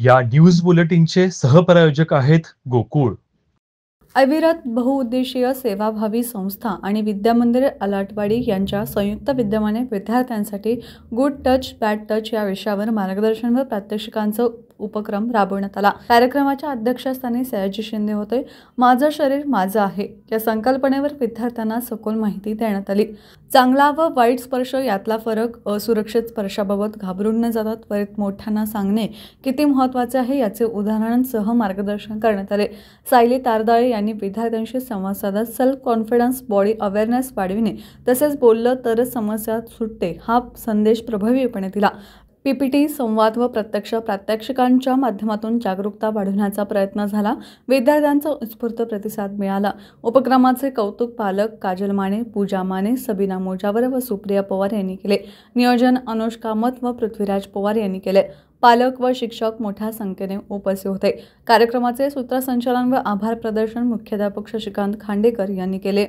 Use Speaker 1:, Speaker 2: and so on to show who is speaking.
Speaker 1: या न्यूज बुलेटिनचे सहप्रायोजक आहेत गोकुळ.
Speaker 2: अविरत बहुउद्देशीय सेवाभावी संस्था आणि विद्यामंदिर अलाटवाडी यांच्या संयुक्त विद्यमाने विद्यार्थ्यांसाठी गुड टच बॅड टच या विषयावर मार्गदर्शन व प्रात्यक्षिकांचा उपक्रम राबवण्यात आला। कार्यक्रमाच्या अध्यक्षस्थानी सयाजी शिंदे होते। माझं शरीर माझं आहे या संकल्पनेवर विद्यार्थ्यांना सखोल माहिती देण्यात आली। चांगला व वाईट स्पर्श यातला फरक, असुरक्षित स्पर्शाबाबत घाबरून न जाता त्वरित मोठ्यांना सांगणे किती महत्त्वाचे आहे याचे उदाहरणांसह मार्गदर्शन करण्यात आले। सायली तारदाळे यांनी विद्यार्थ्यांशी संवाद साधत सेल्फ कॉन्फिडन्स, बॉडी अवेअरनेस वाढविणे तसेच बोललं तरच समस्या सुटते हा संदेश प्रभावीपणे दिला। पीपीटी, संवाद व प्रत्यक्ष प्रात्यक्षिकांच्या माध्यमातून जागरूकता वाढवण्याचा प्रयत्न झाला। विद्यार्थ्यांचा उत्स्फूर्त प्रतिसाद मिळाला। उपक्रमाचे कौतुक पालक काजल माने, पूजा माने, सबीना मोजावर व सुप्रिया पवार यांनी केले। नियोजन अनुष कामत व पृथ्वीराज पवार यांनी केले। पालक व शिक्षक मोठ्या संख्येने उपस्थित होते। कार्यक्रमाचे सूत्रसंचालन व आभार प्रदर्शन मुख्याध्यापक शशिकांत खांडेकर यांनी केले।